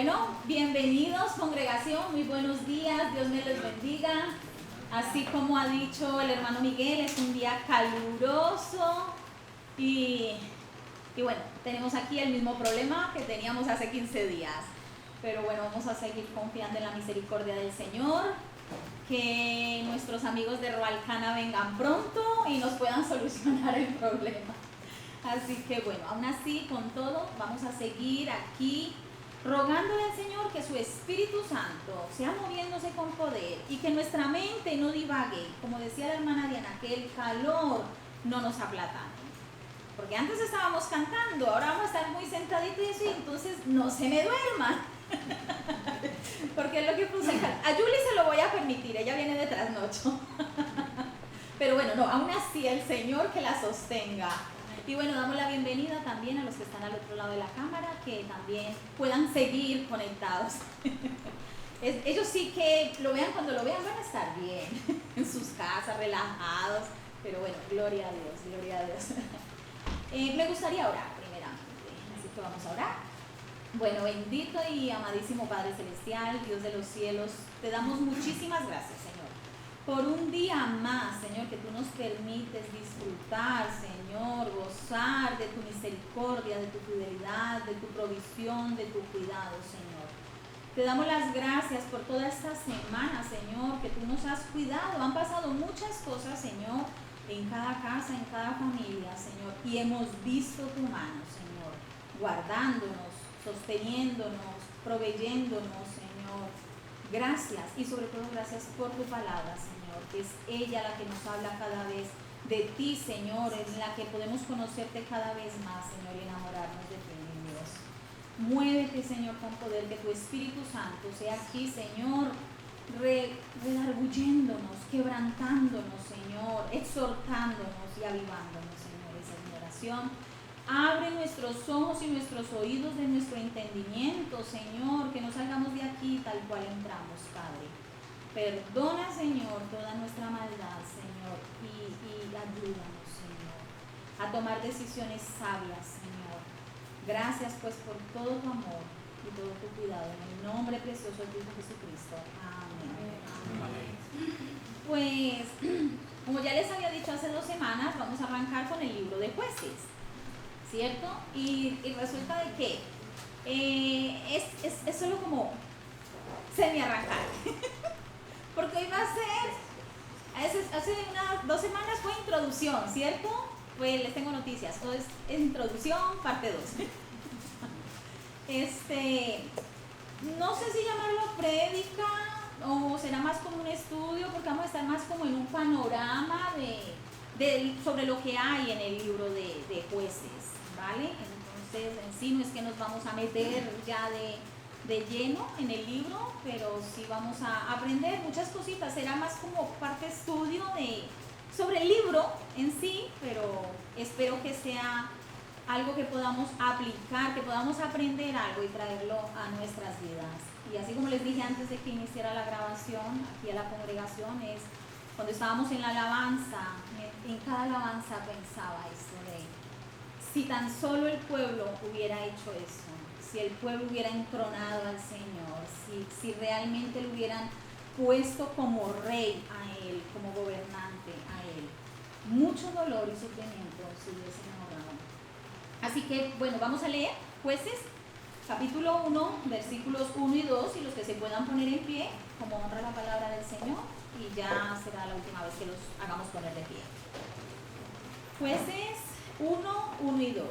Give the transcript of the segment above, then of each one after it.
Bueno, bienvenidos congregación, muy buenos días, Dios me les bendiga. Así como ha dicho el hermano Miguel, es un día caluroso y bueno, tenemos aquí el mismo problema que teníamos hace 15 días. Pero bueno, vamos a seguir confiando en la misericordia del Señor, que nuestros amigos de Roalcana vengan pronto y nos puedan solucionar el problema. Así que bueno, aún así, con todo, vamos a seguir aquí rogándole al Señor que su Espíritu Santo sea moviéndose con poder y que nuestra mente no divague, como decía la hermana Diana, que el calor no nos aplatane. Porque antes estábamos cantando, ahora vamos a estar muy sentaditos y entonces no se me duerma. Porque es lo que puse. A Julie se lo voy a permitir, ella viene de trasnocho. Pero bueno, no, aún así el Señor que la sostenga. Y bueno, damos la bienvenida también a los que están al otro lado de la cámara, que también puedan seguir conectados. Ellos sí que lo vean, cuando lo vean van a estar bien, en sus casas, relajados. Pero bueno, gloria a Dios, gloria a Dios. Me gustaría orar primeramente, así que vamos a orar. Bueno, bendito y amadísimo Padre Celestial, Dios de los cielos, te damos muchísimas gracias, Señor, por un día más, Señor, que tú nos permites disfrutar, Señor, gozar de tu misericordia, de tu fidelidad, de tu provisión, de tu cuidado, Señor. Te damos las gracias por toda esta semana, Señor, que tú nos has cuidado. Han pasado muchas cosas, Señor, en cada casa, en cada familia, Señor, y hemos visto tu mano, Señor, guardándonos, sosteniéndonos, proveyéndonos, Señor. Gracias, y sobre todo gracias por tu palabra, Señor, que es ella la que nos habla cada vez de ti, Señor, en la que podemos conocerte cada vez más, Señor, y enamorarnos de ti, mi Dios. Muévete, Señor, con poder, que tu Espíritu Santo sea aquí, Señor, redarguyéndonos, quebrantándonos, Señor, exhortándonos y avivándonos, Señor. Esa es mi oración. Abre nuestros ojos y nuestros oídos de nuestro entendimiento, Señor, que no salgamos de aquí tal cual entramos, Padre. Perdona, Señor, toda nuestra maldad, Señor, y ayúdanos, Señor, a tomar decisiones sabias, Señor. Gracias, pues, por todo tu amor y todo tu cuidado. En el nombre precioso de Cristo Jesucristo. Amén. Amén. Pues, como ya les había dicho hace 2 semanas, vamos a arrancar con el libro de Jueces, ¿cierto? Y resulta de que es solo como semi-arrancar. Porque hoy va a ser, hace unas 2 semanas fue introducción, ¿cierto? Pues les tengo noticias, todo es introducción, parte 2. No sé si llamarlo prédica o será más como un estudio, porque vamos a estar más como en un panorama sobre lo que hay en el libro de Jueces, ¿vale? Entonces, en sí no es que nos vamos a meter ya de lleno en el libro, pero sí vamos a aprender muchas cositas. Será más como parte estudio sobre el libro en sí, pero espero que sea algo que podamos aplicar, que podamos aprender algo y traerlo a nuestras vidas. Y así como les dije antes de que iniciara la grabación aquí a la congregación, es cuando estábamos en la alabanza, en cada alabanza pensaba esto de si tan solo el pueblo hubiera hecho eso, si el pueblo hubiera entronado al Señor, si realmente lo hubieran puesto como rey a Él, como gobernante a Él, mucho dolor y sufrimiento se hubiesen ahorrado. Así que, bueno, vamos a leer Jueces, capítulo 1, versículos 1 y 2, y los que se puedan poner en pie, como honra la palabra del Señor, y ya será la última vez que los hagamos poner de pie. Jueces 1 y 2.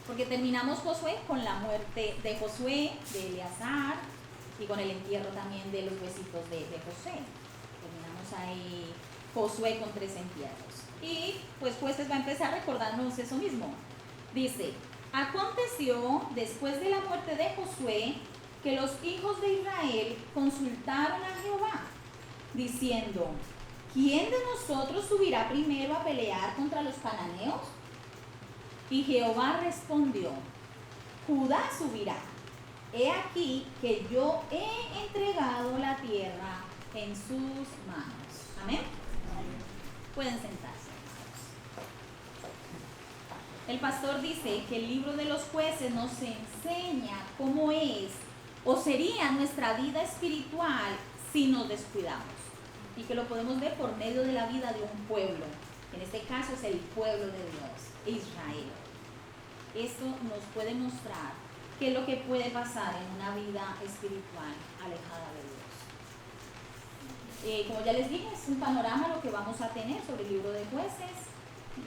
Porque terminamos Josué con la muerte de Josué, de Eleazar, y con el entierro también de los huesitos de José. Terminamos ahí Josué con 3 entierros. Y pues Jueces va a empezar a recordarnos eso mismo. Dice: aconteció después de la muerte de Josué que los hijos de Israel consultaron a Jehová, diciendo: ¿quién de nosotros subirá primero a pelear contra los cananeos? Y Jehová respondió: Judá subirá. He aquí que yo he entregado la tierra en sus manos. Amén. Pueden sentarse. El pastor dice que el libro de los jueces nos enseña cómo es o sería nuestra vida espiritual si nos descuidamos. Y que lo podemos ver por medio de la vida de un pueblo. En este caso es el pueblo de Dios, Israel. Esto nos puede mostrar qué es lo que puede pasar en una vida espiritual alejada de Dios. Como ya les dije, es un panorama lo que vamos a tener sobre el libro de jueces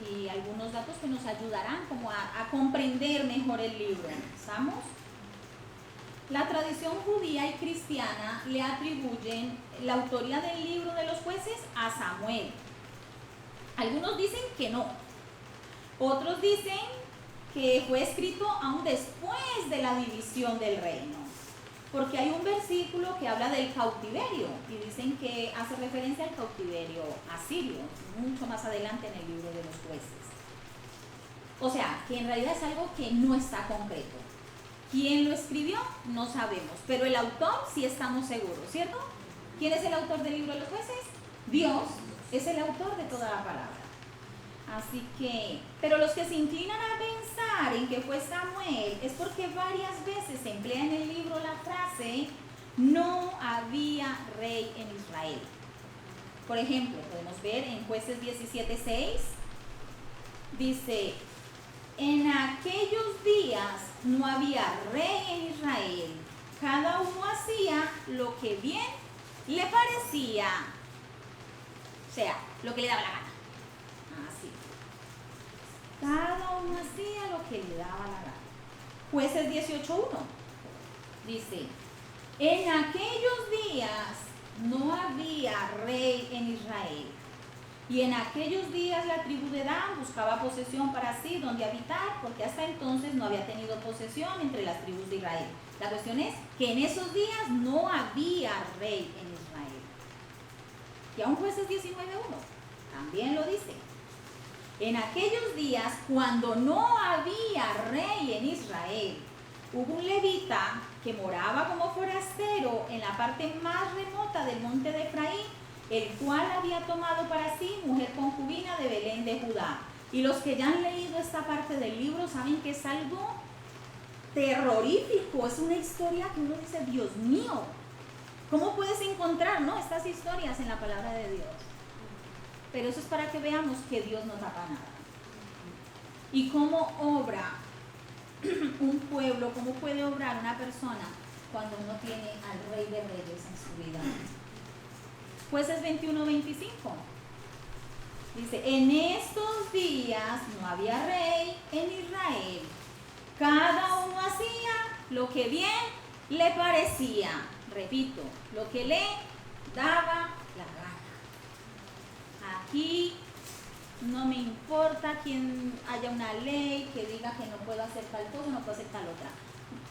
y algunos datos que nos ayudarán como a comprender mejor el libro. ¿Estamos? La tradición judía y cristiana le atribuyen la autoría del libro de los jueces a Samuel. Algunos dicen que no. Otros dicen que fue escrito aún después de la división del reino. Porque hay un versículo que habla del cautiverio y dicen que hace referencia al cautiverio asirio, mucho más adelante en el libro de los jueces. O sea, que en realidad es algo que no está concreto. ¿Quién lo escribió? No sabemos, pero el autor sí estamos seguros, ¿cierto? ¿Quién es el autor del libro de los jueces? Dios es el autor de toda la palabra. Así que, pero los que se inclinan a pensar en que fue Samuel es porque varias veces se emplea en el libro la frase no había rey en Israel. Por ejemplo, podemos ver en Jueces 17:6, dice: en aquellos días no había rey en Israel, cada uno hacía lo que bien le parecía, o sea, lo que le daba la gana. Así. Cada uno hacía lo que le daba la gana. Jueces 18:1 dice: en aquellos días no había rey en Israel, y en aquellos días la tribu de Dan buscaba posesión para sí donde habitar, porque hasta entonces no había tenido posesión entre las tribus de Israel. La cuestión es que en esos días no había rey en Israel. Y aún Jueces 19:1 también lo dice. En aquellos días, cuando no había rey en Israel, hubo un levita que moraba como forastero en la parte más remota del monte de Efraín, el cual había tomado para sí mujer concubina de Belén de Judá. Y los que ya han leído esta parte del libro saben que es algo terrorífico, es una historia que uno dice, Dios mío, ¿cómo puedes encontrar, no, estas historias en la palabra de Dios? Pero eso es para que veamos que Dios no tapa nada. Y cómo obra un pueblo, cómo puede obrar una persona cuando no tiene al Rey de Reyes en su vida. Jueces 21:25 dice: en estos días no había rey en Israel, cada uno hacía lo que bien le parecía. Repito, lo que le daba la gana. Aquí no me importa quién haya una ley que diga que no puedo hacer tal cosa, no puedo hacer tal otra.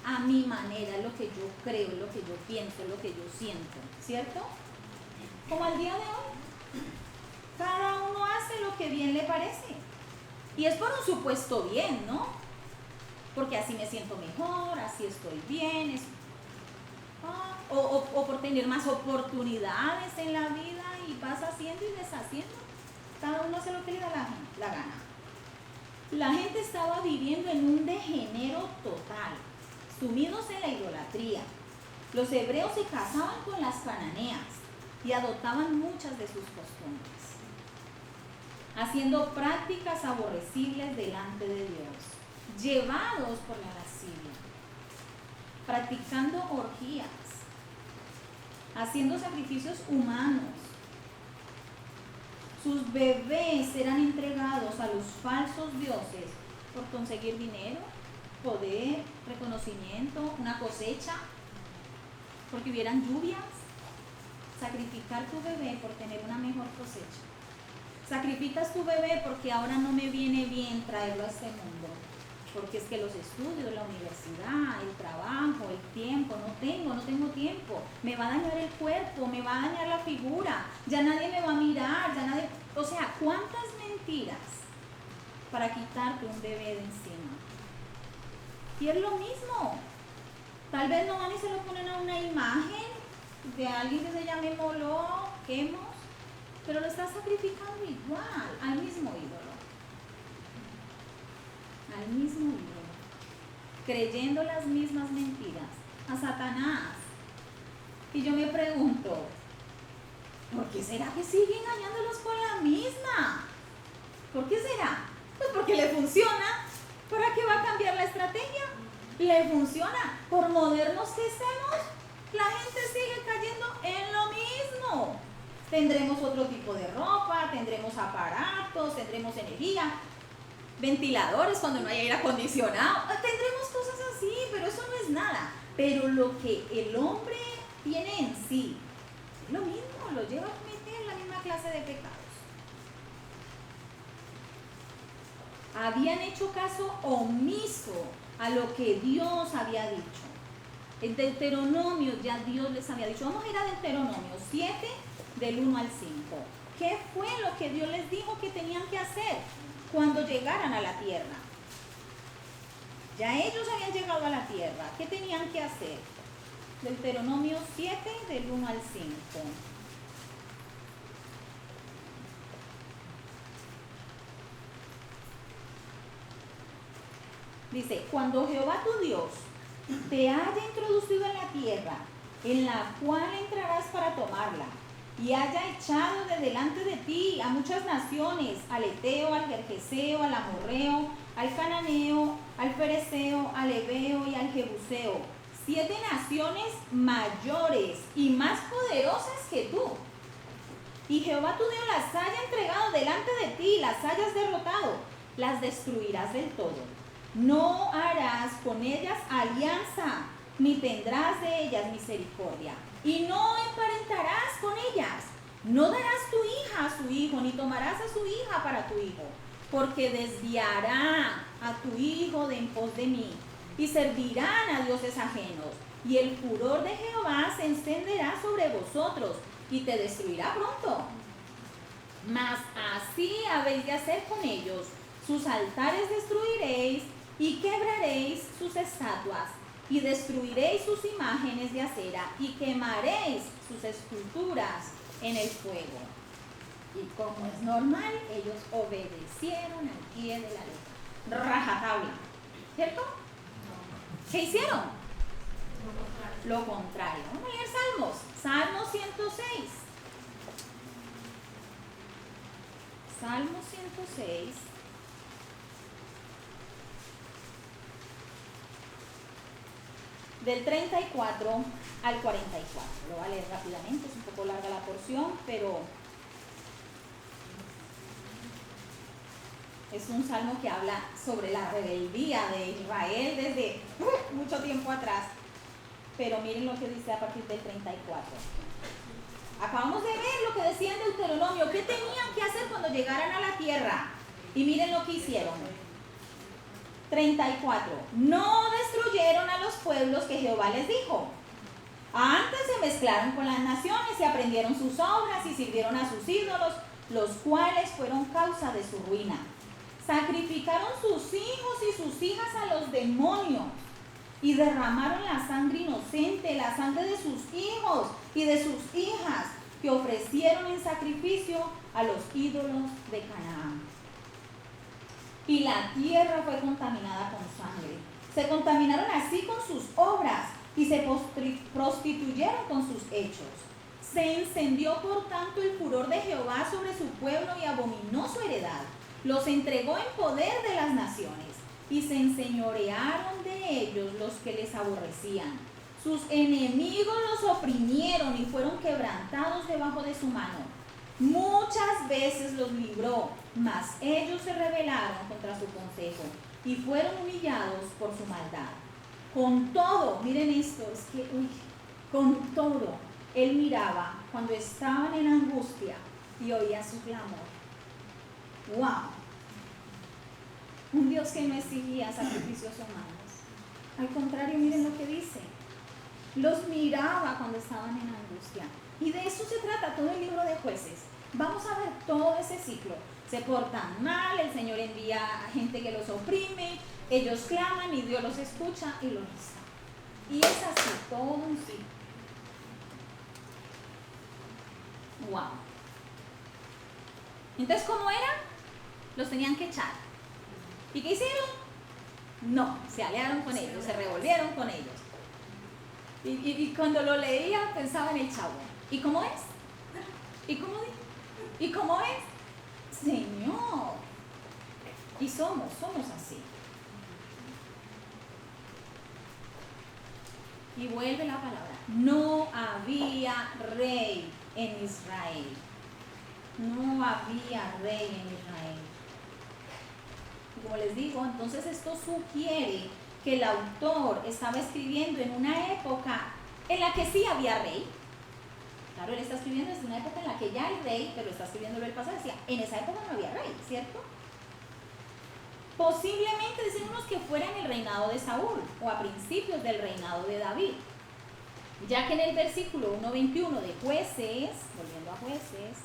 A mi manera, lo que yo creo, lo que yo pienso, lo que yo siento, ¿cierto? Como al día de hoy, cada uno hace lo que bien le parece. Y es por un supuesto bien, ¿no? Porque así me siento mejor, así estoy bien, o por tener más oportunidades en la vida y vas haciendo y deshaciendo. Cada uno hace lo que le da la gana. La gente estaba viviendo en un degenero total, sumidos en la idolatría. Los hebreos se casaban con las cananeas y adoptaban muchas de sus costumbres, haciendo prácticas aborrecibles delante de Dios, llevados por la lascivia, practicando orgías, haciendo sacrificios humanos. Sus bebés eran entregados a los falsos dioses por conseguir dinero, poder, reconocimiento, una cosecha, porque hubieran lluvias. Sacrificar tu bebé por tener una mejor cosecha. Sacrificas tu bebé porque ahora no me viene bien traerlo a este mundo, porque es que los estudios, la universidad, el trabajo, el tiempo, no tengo tiempo, me va a dañar el cuerpo, me va a dañar la figura, ya nadie me va a mirar, o sea, ¿cuántas mentiras para quitarte un bebé de encima? Y es lo mismo, tal vez no van y se lo ponen a una imagen de alguien que se llame Moloch, Quemos, pero lo está sacrificando igual al mismo ídolo. al mismo libro, creyendo las mismas mentiras, a Satanás. Y yo me pregunto, ¿por qué será que sigue engañándolos con la misma? ¿Por qué será? Pues porque le funciona. ¿Para qué va a cambiar la estrategia? Le funciona. Por modernos que seamos, la gente sigue cayendo en lo mismo. Tendremos otro tipo de ropa, tendremos aparatos, tendremos energía, ventiladores cuando no hay aire acondicionado, tendremos cosas así, pero eso no es nada. Pero lo que el hombre tiene en sí, es lo mismo, lo lleva a cometer la misma clase de pecados. Habían hecho caso omiso a lo que Dios había dicho. En Deuteronomio ya Dios les había dicho. Vamos a ir a Deuteronomio 7, del 1 al 5. ¿Qué fue lo que Dios les dijo que tenían que hacer cuando llegaran a la tierra? Ya ellos habían llegado a la tierra. ¿Qué tenían que hacer? Deuteronomio 7, del 1 al 5. Dice, cuando Jehová tu Dios te haya introducido en la tierra, en la cual entrarás para tomarla, y haya echado de delante de ti a muchas naciones, al Eteo, al Gergeseo, al Amorreo, al Cananeo, al Fereceo, al Heveo y al Jebuseo, 7 naciones mayores y más poderosas que tú. Y Jehová tu Dios las haya entregado delante de ti, las hayas derrotado, las destruirás del todo. No harás con ellas alianza, ni tendrás de ellas misericordia, y no emparentarás con ellas. No darás tu hija a su hijo, ni tomarás a su hija para tu hijo, porque desviará a tu hijo de en pos de mí, y servirán a dioses ajenos, y el furor de Jehová se encenderá sobre vosotros, y te destruirá pronto. Mas así habéis de hacer con ellos: sus altares destruiréis, y quebraréis sus estatuas, y destruiréis sus imágenes de acera, y quemaréis sus esculturas en el fuego. Y como es normal, ellos obedecieron al pie de la letra. Rajatabla. ¿Cierto? ¿Qué hicieron? Lo contrario. Vamos a leer Salmos. Salmo 106. Salmo 106. Del 34 al 44. Lo voy a leer rápidamente, es un poco larga la porción, pero es un salmo que habla sobre la rebeldía de Israel desde mucho tiempo atrás. Pero miren lo que dice a partir del 34. Acabamos de ver lo que decía en Deuteronomio, qué tenían que hacer cuando llegaran a la tierra. Y miren lo que hicieron. 34. No destruyeron a los pueblos que Jehová les dijo. Antes se mezclaron con las naciones y aprendieron sus obras y sirvieron a sus ídolos, los cuales fueron causa de su ruina. Sacrificaron sus hijos y sus hijas a los demonios y derramaron la sangre inocente, la sangre de sus hijos y de sus hijas, que ofrecieron en sacrificio a los ídolos de Canaán. Y la tierra fue contaminada con sangre. Se contaminaron así con sus obras y se prostituyeron con sus hechos. Se encendió por tanto el furor de Jehová sobre su pueblo y abominó su heredad. Los entregó en poder de las naciones y se enseñorearon de ellos los que les aborrecían. Sus enemigos los oprimieron y fueron quebrantados debajo de su mano. Muchas veces los libró, mas ellos se rebelaron contra su consejo y fueron humillados por su maldad. Con todo, miren esto, es que, con todo, él miraba cuando estaban en angustia y oía su clamor. ¡Wow! Un Dios que no exigía sacrificios humanos. Al contrario, miren lo que dice. Los miraba cuando estaban en angustia. Y de eso se trata todo el libro de Jueces. Vamos a ver todo ese ciclo. Se portan mal, el Señor envía a gente que los oprime, ellos claman y Dios los escucha y los resta. Y es así, todo un ciclo. ¡Wow! Entonces, ¿cómo era? Los tenían que echar. ¿Y qué hicieron? No, se aliaron con ellos, se revolvieron con ellos. Y cuando lo leía pensaba en el Chavo. ¿Y cómo es? ¿Y cómo es? ¿Y cómo es? Señor. Y somos así. Y vuelve la palabra. No había rey en Israel. No había rey en Israel. Y como les digo, entonces esto sugiere que el autor estaba escribiendo en una época en la que sí había rey. Claro, él está escribiendo desde una época en la que ya hay rey, pero está escribiendo el pasado. Decía, en esa época no había rey, ¿cierto? Posiblemente dicen unos que fuera en el reinado de Saúl o a principios del reinado de David, ya que en el versículo 1:21 de Jueces, volviendo a Jueces,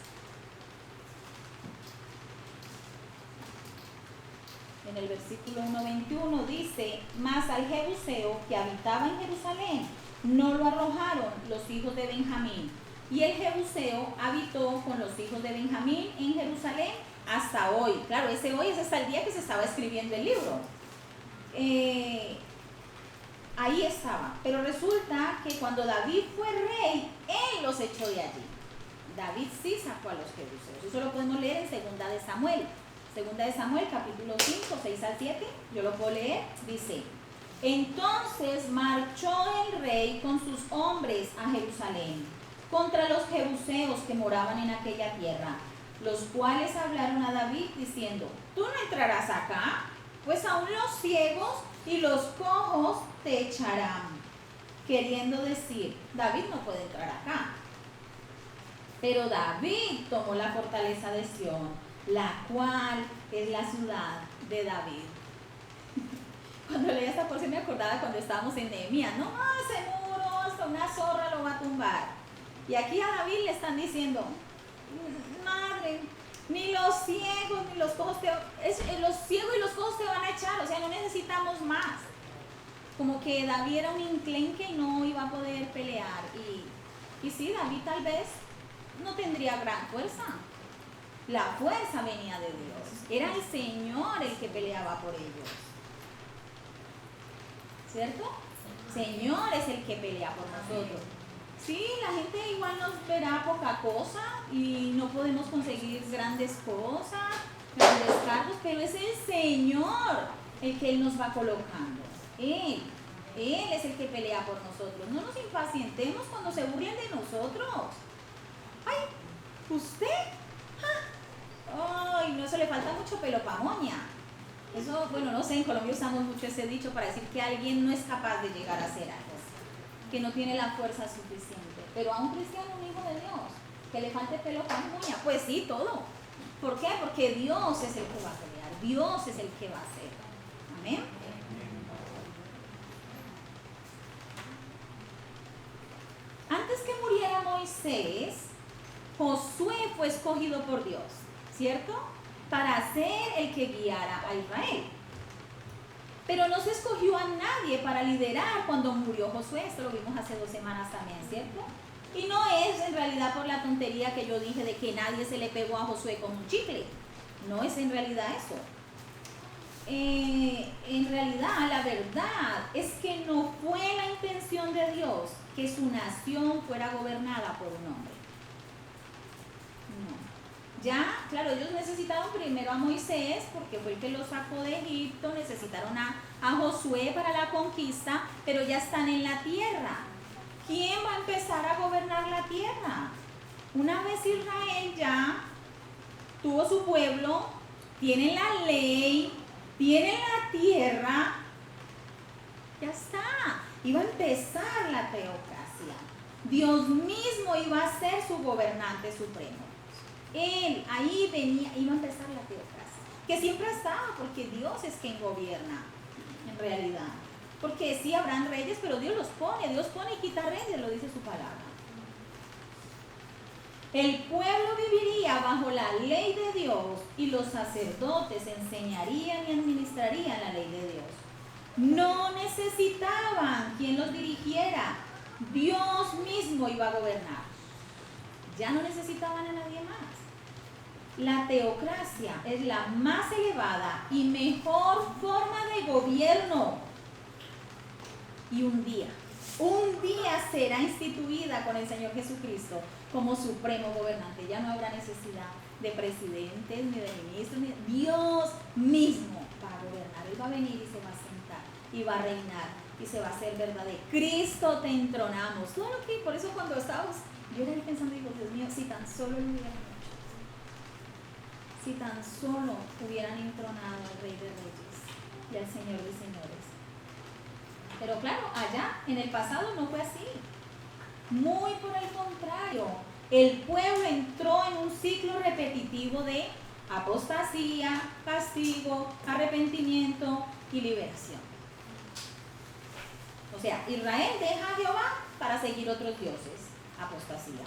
en el versículo 1:21 dice: mas al Jebuseo que habitaba en Jerusalén no lo arrojaron los hijos de Benjamín, y el Jebuseo habitó con los hijos de Benjamín en Jerusalén hasta hoy. Claro, ese hoy es hasta el día que se estaba escribiendo el libro. Ahí estaba. Pero resulta que cuando David fue rey, él los echó de allí. David sí sacó a los jebuseos. Eso lo podemos leer en Segunda de Samuel. Segunda de Samuel, capítulo 5, 6 al 7. Yo lo puedo leer. Dice: entonces marchó el rey con sus hombres a Jerusalén contra los jebuseos que moraban en aquella tierra, los cuales hablaron a David diciendo: tú no entrarás acá, pues aún los ciegos y los cojos te echarán. Queriendo decir, David no puede entrar acá. Pero David tomó la fortaleza de Sión, la cual es la ciudad de David. Cuando leía esta porción me acordaba cuando estábamos en Nehemías. No, ese muro, hasta una zorra lo va a tumbar. Y aquí a David le están diciendo: madre, ni los ciegos ni los cojos los ciegos y los cojos te van a echar, o sea, no necesitamos más. Como que David era un enclenque y no iba a poder pelear. Y sí, David tal vez no tendría gran fuerza. La fuerza venía de Dios. Era el Señor el que peleaba por ellos. ¿Cierto? Señor es el que pelea por nosotros. Sí, la gente igual nos verá poca cosa y no podemos conseguir grandes cosas, grandes cargos, pero es el Señor el que Él nos va colocando. Él es el que pelea por nosotros. No nos impacientemos cuando se burlen de nosotros. ¡Ay! ¿Usted? ¡Ay! No, eso le falta mucho pelo pa' moña. Eso, bueno, no sé, en Colombia usamos mucho ese dicho para decir que alguien no es capaz de llegar a hacer algo, que no tiene la fuerza suficiente. Pero a un cristiano, un hijo de Dios, que le falte pelo pa' moña, pues sí, todo. ¿Por qué? Porque Dios es el que va a pelear, Dios es el que va a hacer. Amén. Antes que muriera Moisés, Josué fue escogido por Dios, ¿cierto? Para ser el que guiara a Israel. Pero no se escogió a nadie para liderar cuando murió Josué. Esto lo vimos hace 2 semanas también, ¿cierto? Y no es en realidad por la tontería que yo dije de que nadie se le pegó a Josué con un chicle. No es en realidad eso. En realidad, la verdad es que no fue la intención de Dios que su nación fuera gobernada por un hombre. No. Ya, claro, ellos necesitaron primero a Moisés porque fue el que los sacó de Egipto, necesitaron a Josué para la conquista, pero ya están en la tierra. ¿Quién va a empezar a gobernar la tierra? Una vez Israel ya tuvo su pueblo, tienen la ley, tienen la tierra, ya está. Iba a empezar la teocracia. Dios mismo iba a ser su gobernante supremo. Él, ahí venía, iba a empezar la teocracia. Que siempre ha estado, porque Dios es quien gobierna, en realidad. Porque sí habrán reyes, pero Dios los pone. Dios pone y quita reyes, lo dice su palabra. El pueblo viviría bajo la ley de Dios y los sacerdotes enseñarían y administrarían la ley de Dios. No necesitaban quien los dirigiera. Dios mismo iba a gobernar. Ya no necesitaban a nadie más. La teocracia es la más elevada y mejor forma de gobierno. Y un día será instituida con el Señor Jesucristo como supremo gobernante. Ya no habrá necesidad de presidentes ni de ministros, Dios mismo va a gobernar. Él va a venir y se va a sentar y va a reinar y se va a hacer verdadero. Cristo te entronamos. Todo lo que, por eso cuando estábamos, yo era pensando, digo, Dios mío, si tan solo lo hubieran hecho, si tan solo hubieran entronado al Rey de Reyes y al Señor de Señores. Pero claro, allá en el pasado no fue así. Muy por el contrario, el pueblo entró en un ciclo repetitivo de apostasía, castigo, arrepentimiento y liberación. O sea, Israel deja a Jehová para seguir otros dioses, apostasía.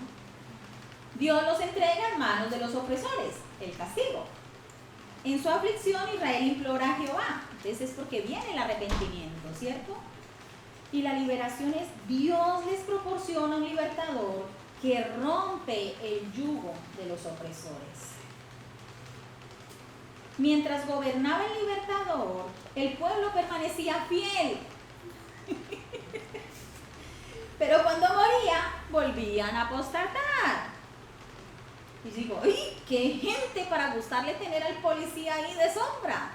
Dios los entrega en manos de los opresores, el castigo. En su aflicción Israel implora a Jehová, entonces es porque viene el arrepentimiento, ¿cierto? Y la liberación es Dios les proporciona un libertador que rompe el yugo de los opresores. Mientras gobernaba el libertador, el pueblo permanecía fiel. Pero cuando moría, volvían a apostatar. Y digo, ¡ay, qué gente para gustarle tener al policía ahí de sombra!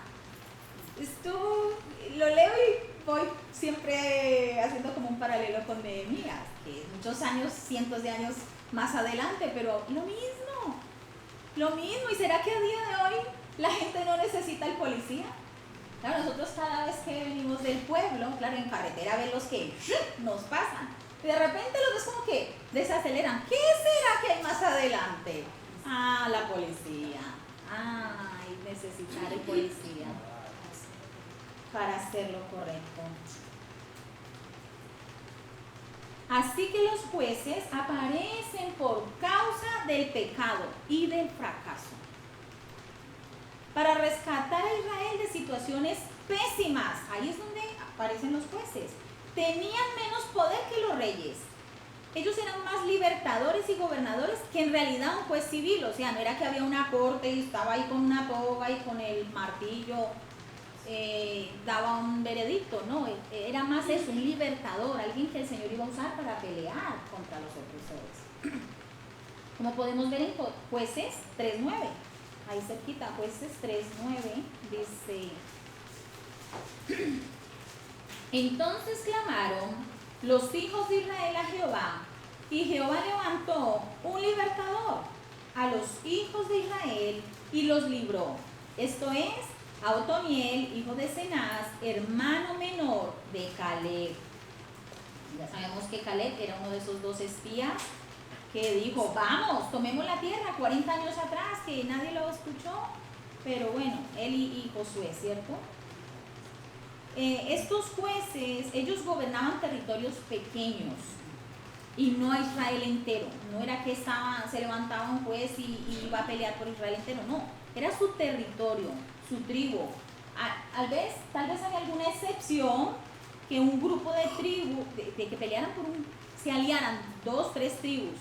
Esto lo leo y voy siempre haciendo como un paralelo con Nehemías, que muchos años, cientos de años más adelante, pero lo mismo. ¿Y será que a día de hoy la gente no necesita el policía? Claro, nosotros cada vez que venimos del pueblo, claro, en carretera ven los que nos pasan, y de repente los ves como que desaceleran. ¿Qué será que hay más adelante? Ah, la policía. Ay, necesitar el policía para hacer lo correcto. Así que los jueces aparecen por causa del pecado y del fracaso, para rescatar a Israel de situaciones pésimas. Ahí es donde aparecen los jueces. Tenían menos poder que los reyes. Ellos eran más libertadores y gobernadores que en realidad un juez civil. O sea, no era que había una corte y estaba ahí con una toga y con el martillo daba un veredicto. No, era más eso, un libertador, alguien que el Señor iba a usar para pelear contra los opresores. Como podemos ver en Jueces 3:9, ahí cerquita, Jueces 3:9 dice: entonces clamaron los hijos de Israel a Jehová, y Jehová levantó un libertador a los hijos de Israel y los libró. Esto es, a Otoniel, hijo de Cenaz, hermano menor de Caleb. Ya sabemos que Caleb era uno de esos dos espías que dijo, vamos, tomemos la tierra, 40 años atrás, que nadie lo escuchó. Pero bueno, él y Josué, ¿cierto? Estos jueces, ellos gobernaban territorios pequeños y no a Israel entero. No era que se levantaba un juez y iba a pelear por Israel entero, no. Era su territorio, su tribu. Tal vez había alguna excepción, que un grupo de tribus, de que pelearan se aliaran 2, 3 tribus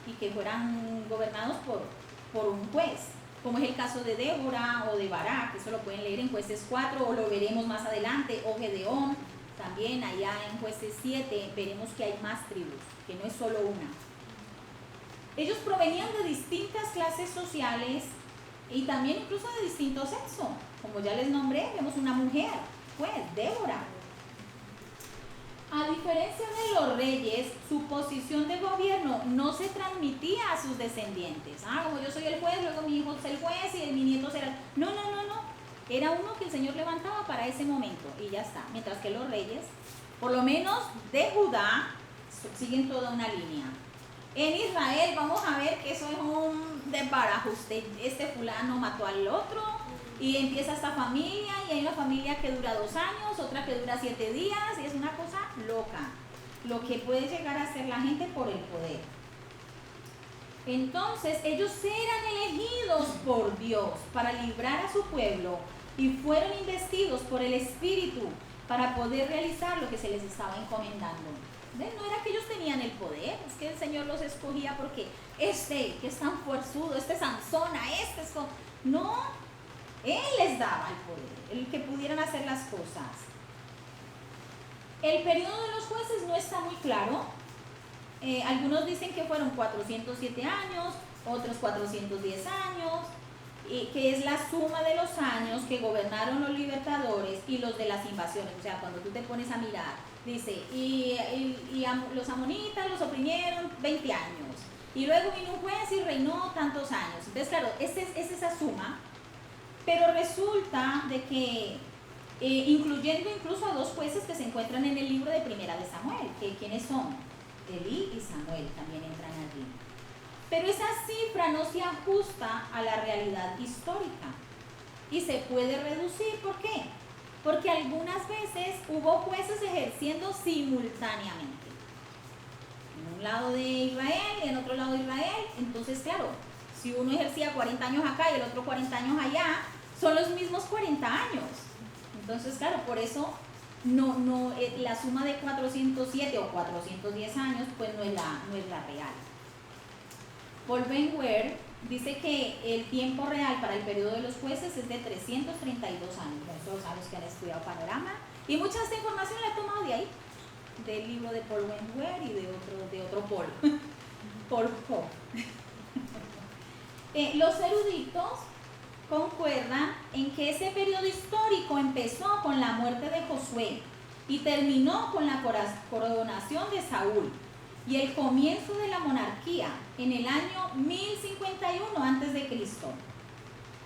y que fueran gobernados por un juez, como es el caso de Débora o de Barak, que eso lo pueden leer en Jueces 4 o lo veremos más adelante, o Gedeón, también allá en Jueces 7 veremos que hay más tribus, que no es solo una. Ellos provenían de distintas clases sociales y también incluso de distinto sexo. Como ya les nombré, vemos una mujer, pues Débora. A diferencia de los reyes, su posición de gobierno no se transmitía a sus descendientes. Como yo soy el juez, luego mi hijo es el juez y mi nieto será... No. Era uno que el Señor levantaba para ese momento y ya está. Mientras que los reyes, por lo menos de Judá, siguen toda una línea. En Israel vamos a ver que eso es un desbarajuste. Este fulano mató al otro y empieza esta familia y hay una familia que dura 2 años, otra que dura 7 días y es una cosa loca. Lo que puede llegar a ser la gente por el poder. Entonces ellos eran elegidos por Dios para librar a su pueblo y fueron investidos por el Espíritu para poder realizar lo que se les estaba encomendando. ¿Ven? No era que ellos tenían el poder, es que el Señor los escogía porque que es tan fuerzudo, Sansón, No, Él les daba el poder, el que pudieran hacer las cosas. El periodo de los jueces no está muy claro. Algunos dicen que fueron 407 años, otros 410 años, que es la suma de los años que gobernaron los libertadores y los de las invasiones. O sea, cuando tú te pones a mirar, dice, los amonitas los oprimieron 20 años, y luego vino un juez y reinó tantos años. Entonces, claro, es esa suma, pero resulta de que, incluyendo incluso a 2 jueces que se encuentran en el libro de Primera de Samuel, que ¿quiénes son? Elí y Samuel también entran allí. Pero esa cifra no se ajusta a la realidad histórica y se puede reducir. ¿Por qué? Porque algunas veces hubo jueces ejerciendo simultáneamente. En un lado de Israel y en otro lado de Israel. Entonces, claro, si uno ejercía 40 años acá y el otro 40 años allá, son los mismos 40 años. Entonces, claro, por eso la suma de 407 o 410 años pues no es la real. Paul Benguer dice que el tiempo real para el periodo de los jueces es de 332 años. Nosotros sabemos que han estudiado Panorama y mucha de esta información la he tomado de ahí, del libro de Paul Benguer y de otro Paul, Paul Hope. Los eruditos concuerdan en que ese periodo histórico empezó con la muerte de Josué y terminó con la coronación de Saúl y el comienzo de la monarquía en el año 1051 a.C.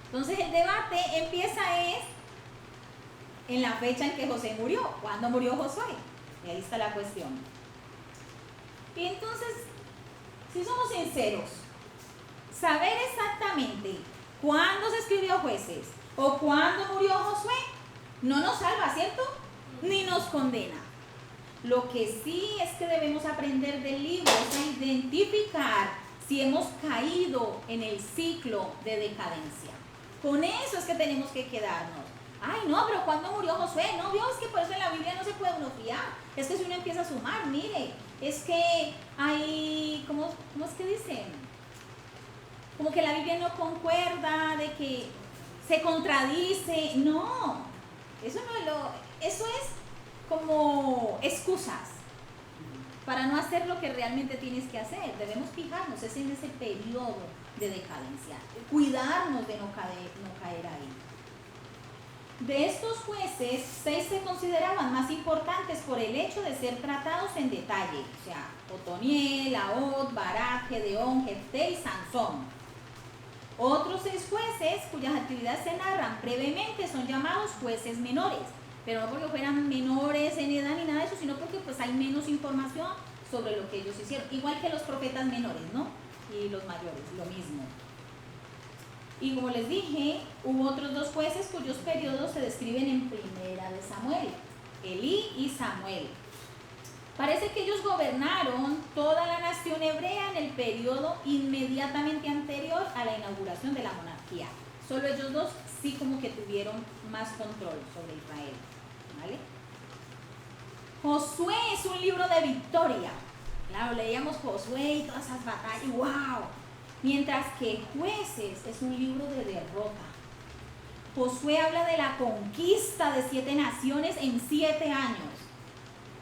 Entonces el debate empieza en la fecha en que José murió. ¿Cuándo murió Josué? Y ahí está la cuestión. Y entonces, si somos sinceros, saber exactamente cuándo se escribió Jueces o cuándo murió Josué no nos salva, ¿cierto? Ni nos condena. Lo que sí es que debemos aprender del libro es a identificar si hemos caído en el ciclo de decadencia. Con eso es que tenemos que quedarnos. Ay, no, pero ¿cuándo murió Josué? No, Dios, es que por eso en la Biblia no se puede uno fiar. Es que si uno empieza a sumar, mire, es que hay, ¿cómo es que dicen? Como que la Biblia no concuerda, de que se contradice. No, eso es como excusas para no hacer lo que realmente tienes que hacer. Debemos fijarnos, es en ese periodo de decadencia, cuidarnos de no caer ahí. De estos jueces, 6 se consideraban más importantes por el hecho de ser tratados en detalle, o sea, Otoniel, Ahod, Barak, Gedeón, Jefté y Sansón. Otros 6 jueces cuyas actividades se narran brevemente son llamados jueces menores, pero no porque fueran menores en edad ni nada de eso, sino porque pues hay menos información sobre lo que ellos hicieron, igual que los profetas menores, ¿no? Y los mayores, lo mismo. Y como les dije, hubo otros 2 jueces cuyos periodos se describen en Primera de Samuel, Elí y Samuel. Parece que ellos gobernaron toda la nación hebrea en el periodo inmediatamente anterior a la inauguración de la monarquía. Solo ellos 2 sí como que tuvieron más control sobre Israel, ¿vale? Josué es un libro de victoria. Claro, leíamos Josué y todas esas batallas, y ¡wow! Mientras que Jueces es un libro de derrota. Josué habla de la conquista de 7 naciones en 7 años.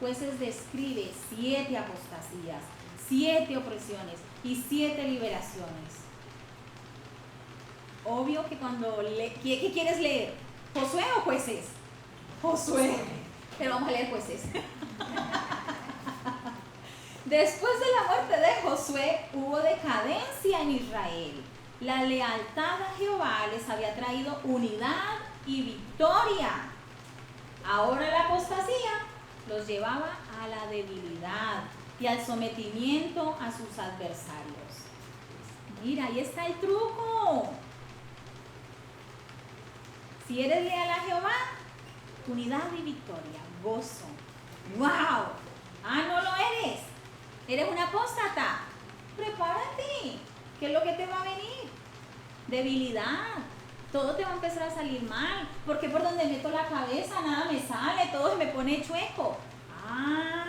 Jueces describe 7 apostasías, 7 opresiones y 7 liberaciones. Obvio que cuando ¿qué quieres leer? ¿Josué o Jueces? Josué. Pero vamos a leer Jueces. Después de la muerte de Josué hubo decadencia en Israel. La lealtad a Jehová les había traído unidad y victoria. Ahora la apostasía los llevaba a la debilidad y al sometimiento a sus adversarios. Mira, ahí está el truco. Si eres leal a Jehová, unidad y victoria, gozo. ¡Wow! Ah, no lo eres. Eres una apóstata. Prepárate. ¿Qué es lo que te va a venir? Debilidad. Todo te va a empezar a salir mal. Porque por donde meto la cabeza nada me sale, todo se me pone chueco. Ah,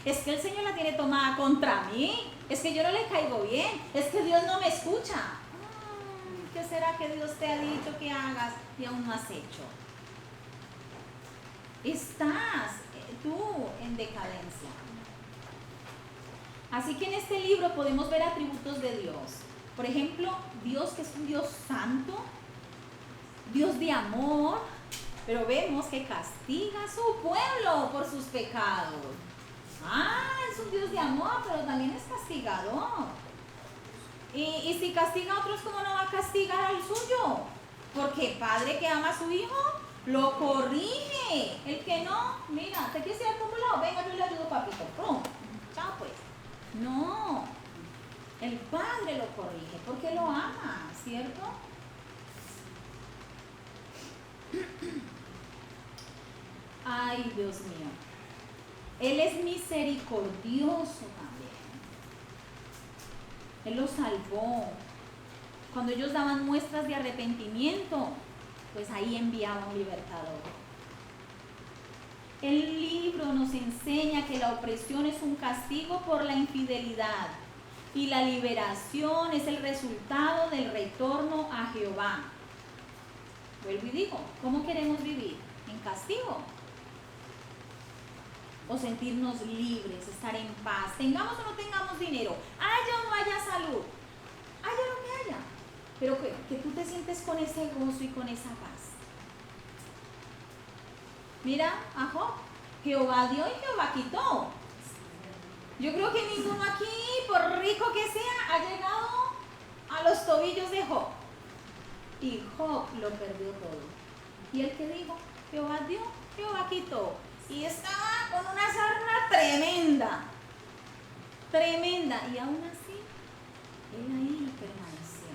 Es que el Señor la tiene tomada contra mí. Es que yo no le caigo bien. Es que Dios no me escucha. ¿Qué será que Dios te ha dicho que hagas y aún no has hecho? Estás tú en decadencia. Así que en este libro podemos ver atributos de Dios. Por ejemplo, Dios que es un Dios santo, Dios de amor, pero vemos que castiga a su pueblo por sus pecados. Es un Dios de amor, pero también es castigador. Y si castiga a otros, ¿cómo no va a castigar al suyo? Porque padre que ama a su hijo, lo corrige. El que no, mira, ¿te quieres ir a algún lado? Venga, yo le ayudo, papito. ¡Pum! Chao, pues. No. El padre lo corrige porque lo ama, ¿cierto? Ay, Dios mío. Él es misericordioso también. Él los salvó. Cuando ellos daban muestras de arrepentimiento, pues ahí enviaba un libertador. El libro nos enseña que la opresión es un castigo por la infidelidad y la liberación es el resultado del retorno a Jehová. Vuelvo y digo, ¿cómo queremos vivir? ¿En castigo? O sentirnos libres, estar en paz, tengamos o no tengamos dinero, haya o no haya salud, haya lo que haya, pero que tú te sientes con ese gozo y con esa paz. Mira a Job, Jehová dio y Jehová quitó. Yo creo que ninguno aquí, por rico que sea, ha llegado a los tobillos de Job. Y Job lo perdió todo. Y el que dijo, Jehová dio, Jehová quitó. Y estaba con una sarna tremenda, tremenda. Y aún así, él ahí permaneció.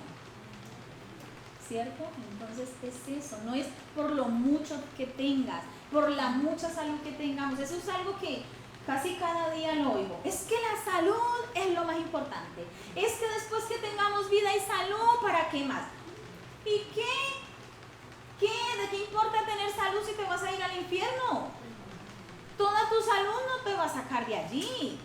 ¿Cierto? Entonces es eso, no es por lo mucho que tengas, por la mucha salud que tengamos. Eso es algo que casi cada día lo oigo. Es que la salud es lo más importante. Es que después que tengamos vida y salud, ¿para qué más? ¿Y qué? ¿De qué importa tener salud si te vas a ir al infierno? Toda tu salud no te va a sacar de allí.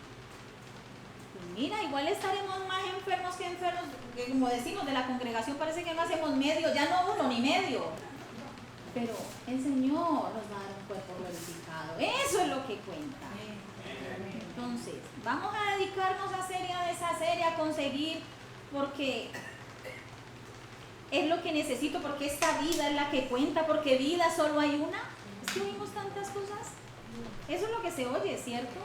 Pues mira, igual estaremos más enfermos que enfermos, que como decimos, de la congregación parece que no hacemos medio, ya no uno ni medio. Pero el Señor nos va a dar un cuerpo glorificado. Eso es lo que cuenta. Entonces, vamos a dedicarnos a hacer y a deshacer y a conseguir, porque es lo que necesito, porque esta vida es la que cuenta, porque vida solo hay una. Es que oímos tantas cosas. Eso es lo que se oye, ¿cierto?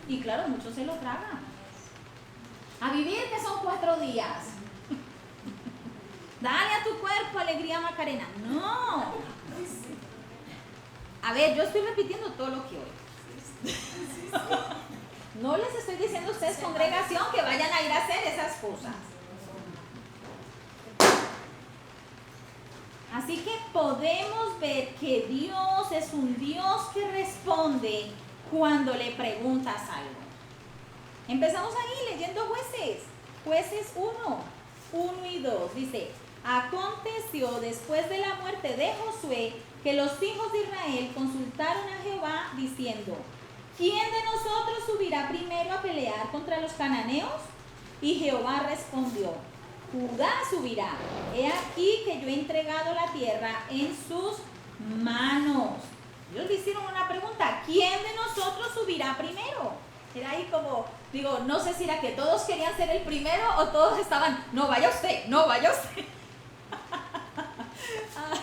Y claro, muchos se lo tragan. A vivir que son 4 días. Dale a tu cuerpo alegría, Macarena. No. A ver, yo estoy repitiendo todo lo que oigo. No les estoy diciendo a ustedes, congregación, que vayan a ir a hacer esas cosas. Así que podemos ver que Dios es un Dios que responde cuando le preguntas algo. Empezamos ahí leyendo Jueces. Jueces 1 y 2. Dice, aconteció después de la muerte de Josué que los hijos de Israel consultaron a Jehová diciendo, ¿quién de nosotros subirá primero a pelear contra los cananeos? Y Jehová respondió, Judá subirá. He aquí que yo he entregado la tierra en sus manos. Ellos le hicieron una pregunta, ¿quién de nosotros subirá primero? Era ahí como, digo, no sé si era que todos querían ser el primero o todos estaban, no vaya usted, no vaya usted.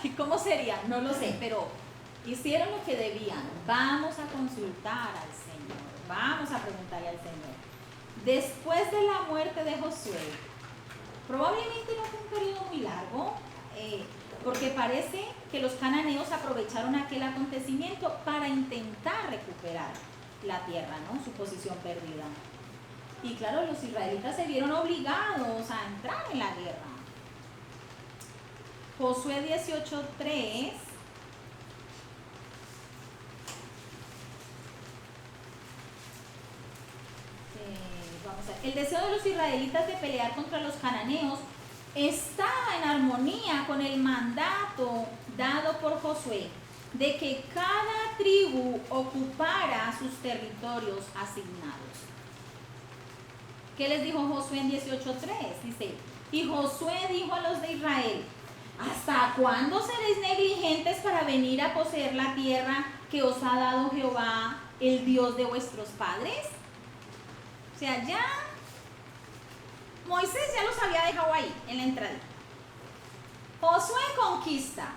Ay, ¿cómo sería? No lo sé, pero hicieron lo que debían. Vamos a consultar al Señor, vamos a preguntarle al Señor. Después de la muerte de Josué, probablemente no fue un periodo muy largo, porque parece que los cananeos aprovecharon aquel acontecimiento para intentar recuperar la tierra, ¿no? Su posición perdida. Y claro, los israelitas se vieron obligados a entrar en la guerra. Josué 18:3. Vamos a ver. El deseo de los israelitas de pelear contra los cananeos estaba en armonía con el mandato dado por Josué de que cada tribu ocupara sus territorios asignados. ¿Qué les dijo Josué en 18:3? Dice, y Josué dijo a los de Israel, ¿hasta cuándo seréis negligentes para venir a poseer la tierra que os ha dado Jehová, el Dios de vuestros padres? O sea, ya Moisés ya los había dejado ahí, en la entrada. Josué conquista.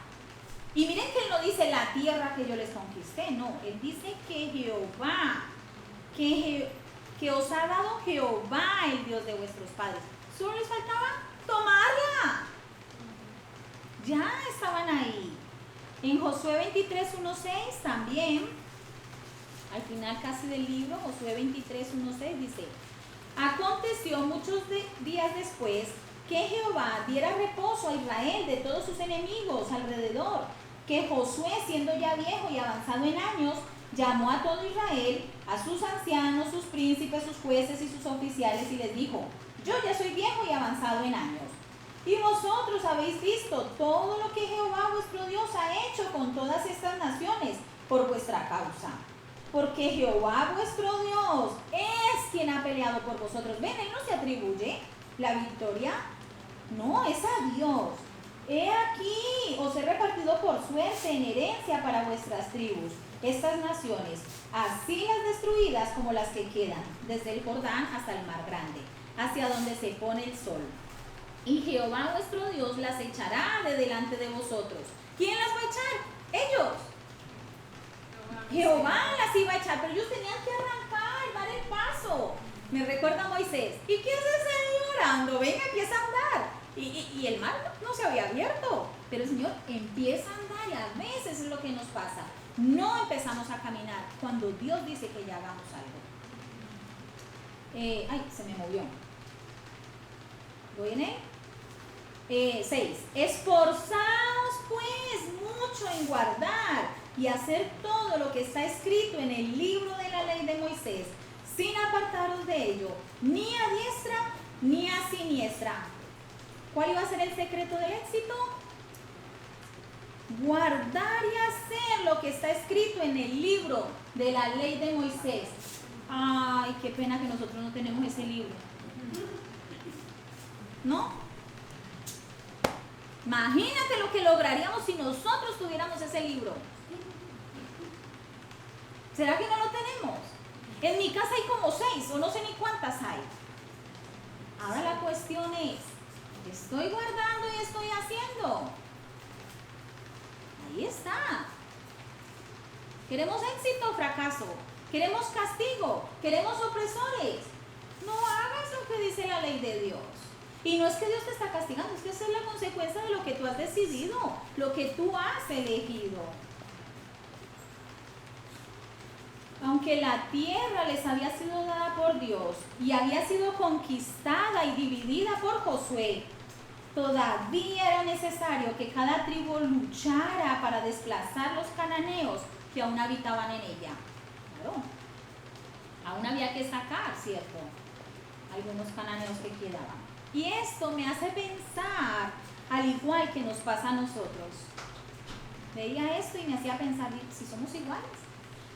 Y miren que él no dice la tierra que yo les conquisté, no. Él dice que Jehová, que os ha dado Jehová, el Dios de vuestros padres. Solo les faltaba tomarla. Ya estaban ahí. En Josué 23:1-6 también, al final casi del libro, Josué 23:1-6 dice, aconteció muchos días después que Jehová diera reposo a Israel de todos sus enemigos alrededor, que Josué, siendo ya viejo y avanzado en años, llamó a todo Israel, a sus ancianos, sus príncipes, sus jueces y sus oficiales, y les dijo, yo ya soy viejo y avanzado en años, y vosotros habéis visto todo lo que Jehová vuestro Dios ha hecho con todas estas naciones por vuestra causa. Porque Jehová vuestro Dios es quien ha peleado por vosotros. Ven, él no se atribuye la victoria, no, es a Dios. He aquí, os he repartido por suerte en herencia para vuestras tribus estas naciones, así las destruidas como las que quedan, desde el Jordán hasta el mar grande, hacia donde se pone el sol. Y Jehová vuestro Dios las echará de delante de vosotros. ¿Quién las va a echar? Ellos. Jehová las iba a echar, pero ellos tenían que arrancar, dar el paso. Me recuerda a Moisés. ¿Y qué haces ahí orando? Venga, empieza a andar. Y el mar no se había abierto, pero el Señor empieza a andar, y a veces es lo que nos pasa. No empezamos a caminar cuando Dios dice que ya hagamos algo. Se me movió. ¿Voy en él? 6. Esforzaos pues mucho en guardar y hacer todo lo que está escrito en el libro de la ley de Moisés, sin apartaros de ello, ni a diestra ni a siniestra. ¿Cuál iba a ser el secreto del éxito? Guardar y hacer lo que está escrito en el libro de la ley de Moisés. Ay, qué pena que nosotros no tenemos ese libro. ¿No? Imagínate lo que lograríamos si nosotros tuviéramos ese libro. ¿Será que no lo tenemos? En mi casa hay como 6 o no sé ni cuántas hay. Ahora la cuestión es, ¿estoy guardando y estoy haciendo? Ahí está. ¿Queremos éxito o fracaso? ¿Queremos castigo? ¿Queremos opresores? No hagas lo que dice la ley de Dios. Y no es que Dios te está castigando, es que esa es la consecuencia de lo que tú has decidido, lo que tú has elegido. Aunque la tierra les había sido dada por Dios y había sido conquistada y dividida por Josué, todavía era necesario que cada tribu luchara para desplazar los cananeos que aún habitaban en ella. Claro, aún había que sacar, ¿cierto?, algunos cananeos que quedaban. Y esto me hace pensar, al igual que nos pasa a nosotros. Veía esto y me hacía pensar, si somos iguales.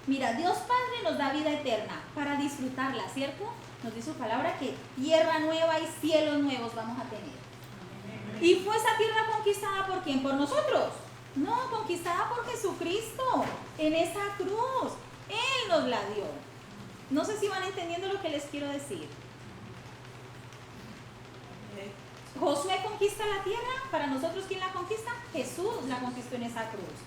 Mira, Dios Padre nos da vida eterna para disfrutarla, ¿cierto? Nos dice su palabra que tierra nueva y cielos nuevos vamos a tener. ¿Y fue esa tierra conquistada por quién? ¿Por nosotros? No, conquistada por Jesucristo en esa cruz. Él nos la dio. No sé si van entendiendo lo que les quiero decir. Josué conquista la tierra. Para nosotros, ¿quién la conquista? Jesús la conquistó en esa cruz.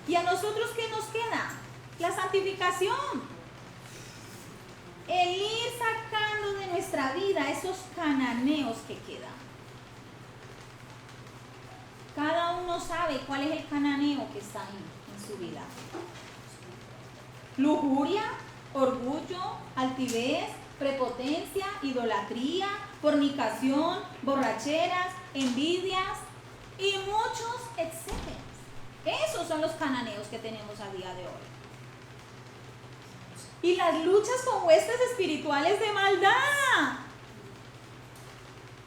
¿Y a nosotros qué nos queda? La santificación. El ir sacando de nuestra vida esos cananeos que quedan. Cada uno sabe cuál es el cananeo que está ahí en su vida. Lujuria, orgullo, altivez, prepotencia, idolatría, fornicación, borracheras, envidias y muchos etcétera. Esos son los cananeos que tenemos a día de hoy. Y las luchas con huestes espirituales de maldad,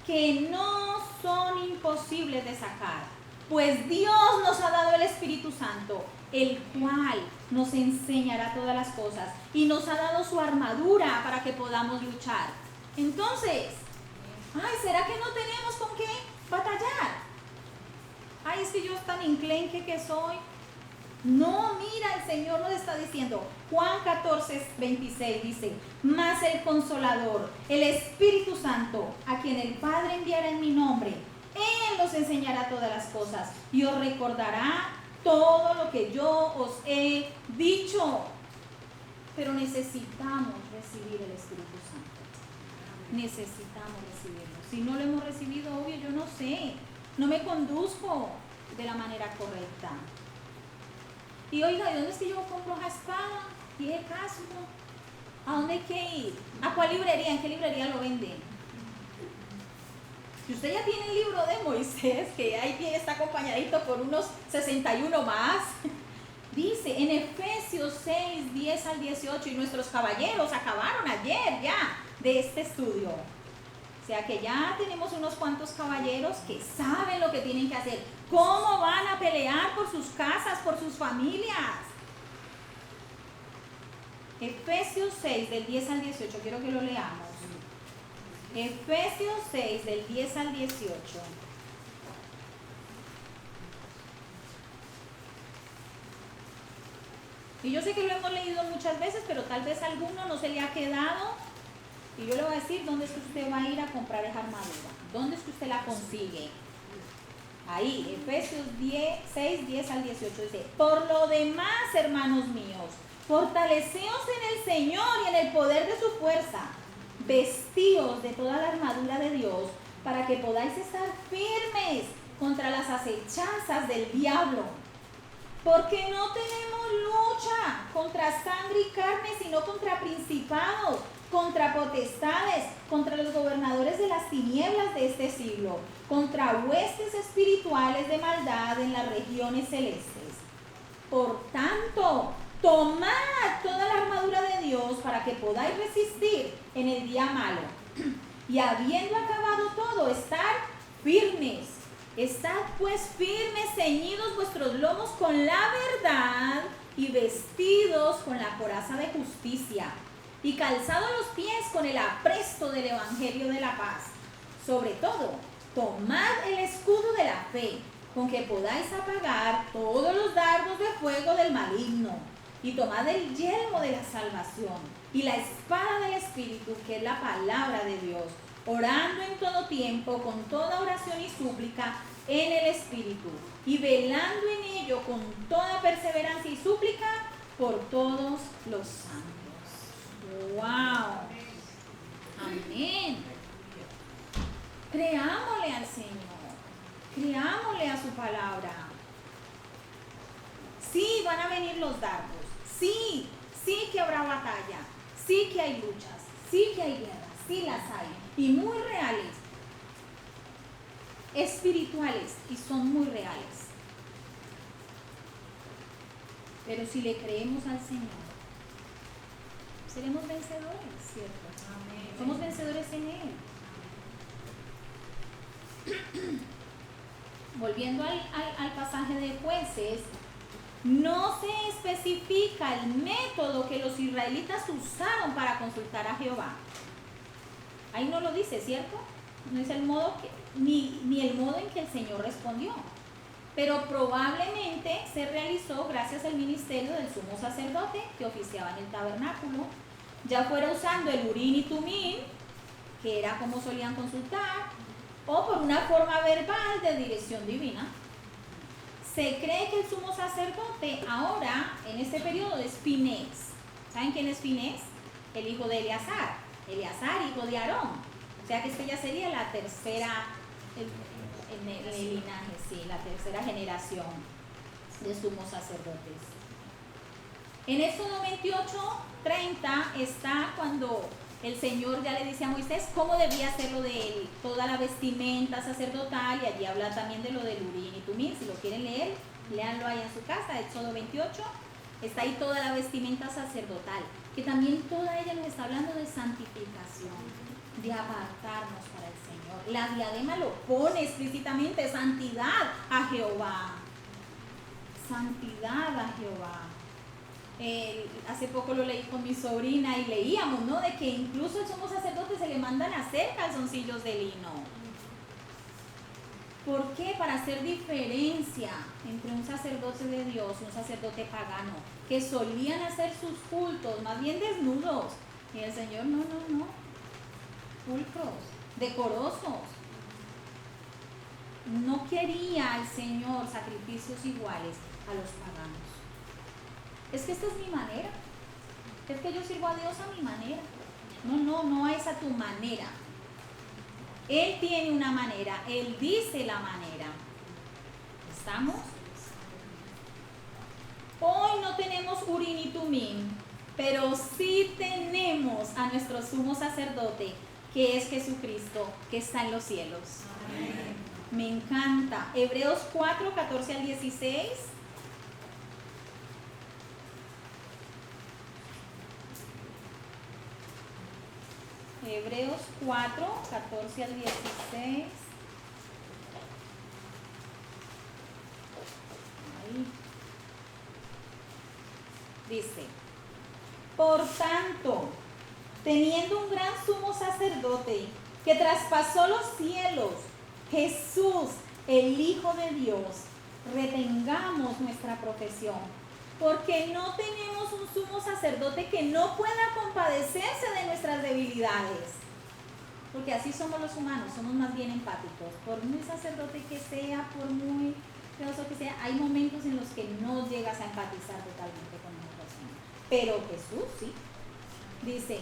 que no son imposibles de sacar, pues Dios nos ha dado el Espíritu Santo, el cual nos enseñará todas las cosas y nos ha dado su armadura para que podamos luchar. Entonces, ay, ¿será que no tenemos con qué batallar? Ay, es que yo tan enclenque que soy. No, mira, el Señor nos está diciendo, Juan 14:26 dice, mas el Consolador, el Espíritu Santo, a quien el Padre enviará en mi nombre, Él os enseñará todas las cosas y os recordará todo lo que yo os he dicho. Pero necesitamos recibir el Espíritu Santo. Necesitamos recibirlo. Si no lo hemos recibido, obvio, yo no sé. No me conduzco de la manera correcta. Y oiga, ¿de dónde es que yo compro esa espada? ¿Y el casco? ¿A dónde hay que ir? ¿A cuál librería? ¿En qué librería lo venden? Si usted ya tiene el libro de Moisés, que ahí está acompañadito por unos 61 más, dice en Efesios 6, 10 al 18, y nuestros caballeros acabaron ayer ya de este estudio. O sea que ya tenemos unos cuantos caballeros que saben lo que tienen que hacer, cómo van a pelear por sus casas, por sus familias. Efesios 6 del 10 al 18, quiero que lo leamos. Efesios 6 del 10 al 18. Y yo sé que lo hemos leído muchas veces, pero tal vez a alguno no se le ha quedado. Y yo le voy a decir dónde es que usted va a ir a comprar esa armadura. ¿Dónde es que usted la consigue? Ahí, Efesios 6, 10 al 18 dice, por lo demás, hermanos míos, fortaleceos en el Señor y en el poder de su fuerza. Vestíos de toda la armadura de Dios para que podáis estar firmes contra las acechanzas del diablo. Porque no tenemos lucha contra sangre y carne, sino contra principados, contra potestades, contra los gobernadores de las tinieblas de este siglo, contra huestes espirituales de maldad en las regiones celestes. Por tanto, tomad toda la armadura de Dios para que podáis resistir en el día malo. Y habiendo acabado todo, estar firmes. Estad pues firmes, ceñidos vuestros lomos con la verdad y vestidos con la coraza de justicia y calzados los pies con el apresto del evangelio de la paz. Sobre todo, tomad el escudo de la fe, con que podáis apagar todos los dardos de fuego del maligno, y tomad el yelmo de la salvación y la espada del Espíritu, que es la palabra de Dios, orando en todo tiempo con toda oración y súplica en el Espíritu, y velando en ello con toda perseverancia y súplica por todos los santos. ¡Wow! Amén. Creámosle al Señor, creámosle a su palabra. Sí, van a venir los dardos, sí que habrá batalla, sí que hay luchas, sí que hay guerras, sí las hay, y muy reales, espirituales, y son muy reales. Pero si le creemos al Señor, seremos vencedores, ¿cierto? Amén. Somos vencedores en Él. Volviendo al pasaje de Jueces, no se especifica el método que los israelitas usaron para consultar a Jehová. Ahí no lo dice, ¿cierto? No es el modo ni el modo en que el Señor respondió. Pero probablemente se realizó gracias al ministerio del sumo sacerdote que oficiaba en el tabernáculo, ya fuera usando el Urim y Tumim, que era como solían consultar, o por una forma verbal de dirección divina. Se cree que el sumo sacerdote ahora, en este periodo, es Finés. ¿Saben quién es Finés? El hijo de Eleazar. Eleazar, hijo de Aarón. O sea que este ya sería la tercera, en el linaje, sí, la tercera generación de sumos sacerdotes. En Éxodo 28:30 está cuando el Señor ya le dice a Moisés cómo debía hacerlo de él, toda la vestimenta sacerdotal, y allí habla también de lo del Urim y Tumim. Si lo quieren leer, léanlo ahí en su casa, Éxodo 28, está ahí toda la vestimenta sacerdotal, que también toda ella nos está hablando de santificación, de apartarnos para el Señor. La diadema lo pone explícitamente, santidad a Jehová, santidad a Jehová. Hace poco lo leí con mi sobrina y leíamos, ¿no? De que incluso al sumo sacerdote se le mandan a hacer calzoncillos de lino. ¿Por qué? Para hacer diferencia entre un sacerdote de Dios y un sacerdote pagano, que solían hacer sus cultos más bien desnudos. Y el Señor, no, pulcros, decorosos. No quería el Señor sacrificios iguales a los paganos. Es que esta es mi manera. Es que yo sirvo a Dios a mi manera. No es a tu manera. Él tiene una manera, Él dice la manera. ¿Estamos? Hoy no tenemos Urim y Tumim, pero sí tenemos a nuestro sumo sacerdote, que es Jesucristo, que está en los cielos. Amén. Me encanta. Hebreos 4, 14 al 16. Hebreos 4, 14 al 16. Ahí. Dice, por tanto, teniendo un gran sumo sacerdote que traspasó los cielos, Jesús, el Hijo de Dios, retengamos nuestra profesión, porque no tenemos un sumo sacerdote que no pueda compadecerse de nuestras debilidades, porque así somos los humanos, somos más bien empáticos. Por muy sacerdote que sea, por muy piadoso que sea, hay momentos en los que no llegas a empatizar totalmente con una persona, pero Jesús sí. Dice,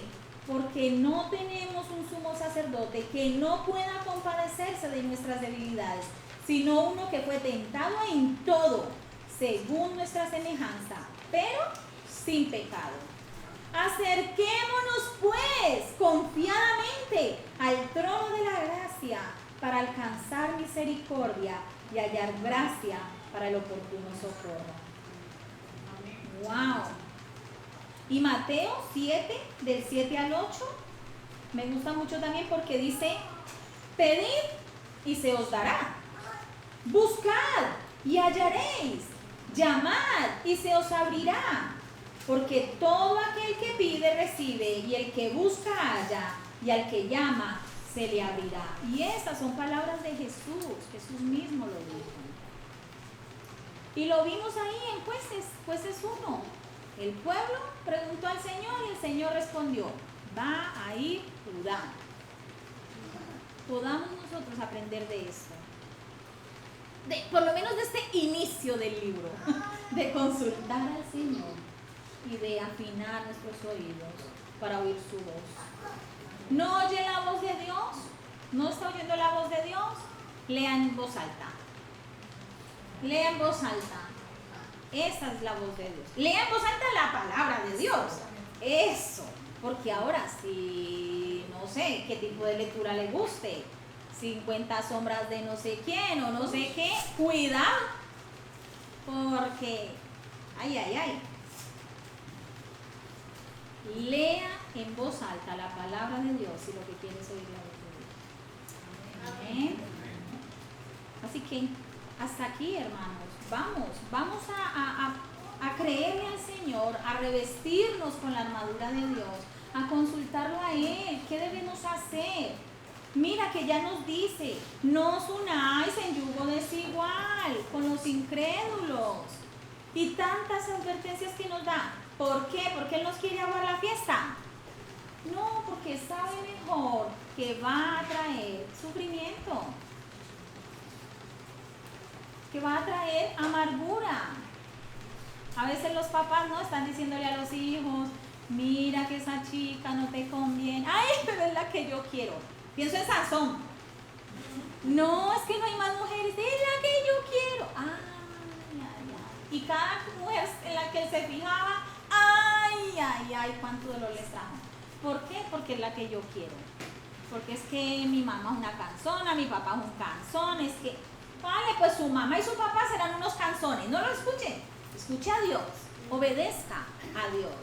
porque no tenemos un sumo sacerdote que no pueda compadecerse de nuestras debilidades, sino uno que fue tentado en todo, según nuestra semejanza, pero sin pecado. Acerquémonos pues confiadamente al trono de la gracia para alcanzar misericordia y hallar gracia para el oportuno socorro. ¡Wow! Y Mateo 7, del 7 al 8, me gusta mucho también porque dice, pedid y se os dará, buscad y hallaréis, llamad y se os abrirá, porque todo aquel que pide recibe, y el que busca halla, y al que llama se le abrirá. Y estas son palabras de Jesús, Jesús mismo lo dijo. Y lo vimos ahí en Jueces 1. El pueblo preguntó al Señor y el Señor respondió, va a ir Judá. Podamos nosotros aprender de esto. Por lo menos de este inicio del libro, de consultar al Señor y de afinar nuestros oídos para oír su voz. ¿No oye la voz de Dios? ¿No está oyendo la voz de Dios? Lea en voz alta. Lea en voz alta. Esa es la voz de Dios. Lea en voz alta la palabra de Dios. Eso. Porque ahora sí, no sé qué tipo de lectura le guste. 50 sombras de no sé quién o no sé qué. Cuidado. Porque, ay. Lea en voz alta la palabra de Dios si lo que quieres oír la voz de Dios. Amén. Así que hasta aquí, hermanos. Vamos a creerle al Señor, a revestirnos con la armadura de Dios, a consultarlo a Él. ¿Qué debemos hacer? Mira que ya nos dice, no os unáis en yugo desigual con los incrédulos. Y tantas advertencias que nos da. ¿Por qué? ¿Porque Él nos quiere aguar la fiesta? No, porque sabe mejor que va a traer sufrimiento, que va a traer amargura. A veces los papás no están diciéndole a los hijos, mira que esa chica no te conviene. Ay, pero es la que yo quiero. Pienso en Sansón. No, es que no hay más mujeres, es la que yo quiero. Y cada mujer en la que él se fijaba, ay, cuánto dolor les trajo. ¿Por qué? Porque es la que yo quiero. Porque es que mi mamá es una canzona, mi papá es un canzón, es que, vale, pues su mamá y su papá serán unos canzones. No lo escuchen, escuche a Dios, obedezca a Dios.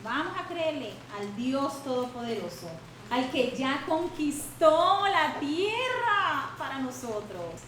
Vamos a creerle al Dios Todopoderoso, al que ya conquistó la tierra para nosotros.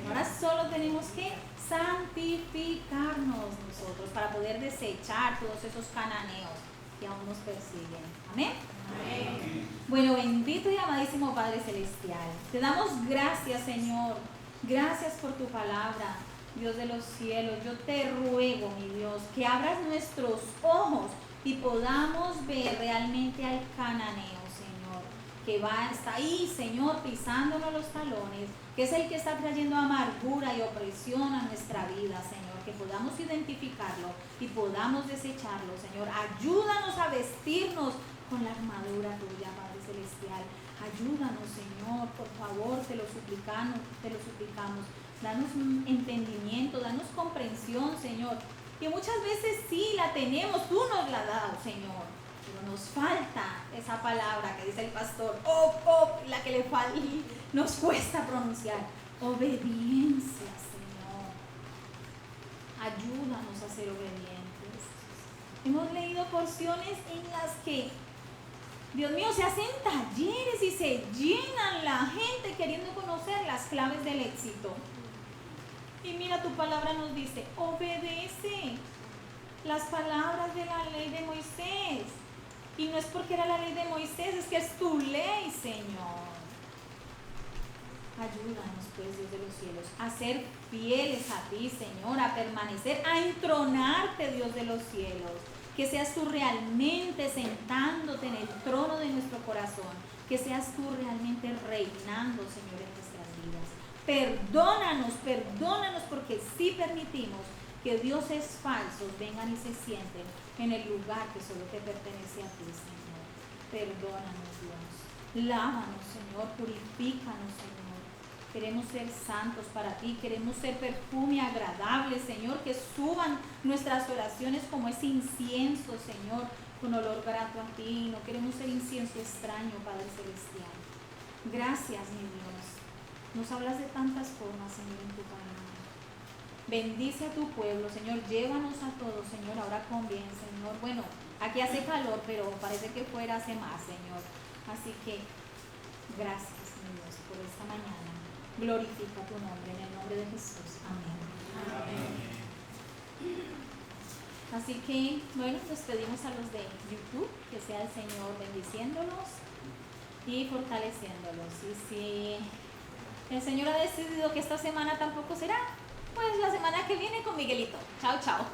Ahora solo tenemos que santificarnos nosotros para poder desechar todos esos cananeos que aún nos persiguen. Amén. Amén. Bueno, bendito y amadísimo Padre Celestial, te damos gracias, Señor. Gracias por tu palabra, Dios de los cielos. Yo te ruego, mi Dios, que abras nuestros ojos y podamos ver realmente al cananeo, Señor, que está ahí, Señor, pisándonos los talones, que es el que está trayendo amargura y opresión a nuestra vida, Señor, que podamos identificarlo y podamos desecharlo, Señor. Ayúdanos a vestirnos con la armadura tuya, Padre Celestial. Ayúdanos, Señor, por favor, te lo suplicamos. Danos un entendimiento, danos comprensión, Señor. Que muchas veces sí la tenemos, tú nos la has dado, Señor. Pero nos falta esa palabra que dice el pastor, la que nos cuesta pronunciar. Obediencia, Señor. Ayúdanos a ser obedientes. Hemos leído porciones en las que, Dios mío, se hacen talleres y se llenan la gente queriendo conocer las claves del éxito. Y mira, tu palabra nos dice, obedece las palabras de la ley de Moisés. Y no es porque era la ley de Moisés, es que es tu ley, Señor. Ayúdanos, pues, Dios de los cielos, a ser fieles a ti, Señor, a permanecer, a entronarte, Dios de los cielos. Que seas tú realmente sentándote en el trono de nuestro corazón. Que seas tú realmente reinando, Señor, en nuestras vidas. Perdónanos porque si permitimos que dioses falsos vengan y se sienten en el lugar que solo te pertenece a ti, Señor. Perdónanos, Dios. Lávanos, Señor. Purifícanos, Señor. Queremos ser santos para ti, queremos ser perfume agradable, Señor, que suban nuestras oraciones como ese incienso, Señor, con olor grato a ti. No queremos ser incienso extraño, Padre Celestial. Gracias, mi Dios. Nos hablas de tantas formas, Señor, en tu palabra. Bendice a tu pueblo, Señor. Llévanos a todos, Señor, ahora con bien, Señor. Bueno, aquí hace calor, pero parece que fuera hace más, Señor. Así que, gracias, mi Dios, por esta mañana. Glorifica tu nombre, en el nombre de Jesús. Amén. Amén. Así que, bueno, despedimos a los de YouTube. Que sea el Señor bendiciéndolos y fortaleciéndolos. Y si el Señor ha decidido que esta semana tampoco será, pues la semana que viene con Miguelito. Chao, chao.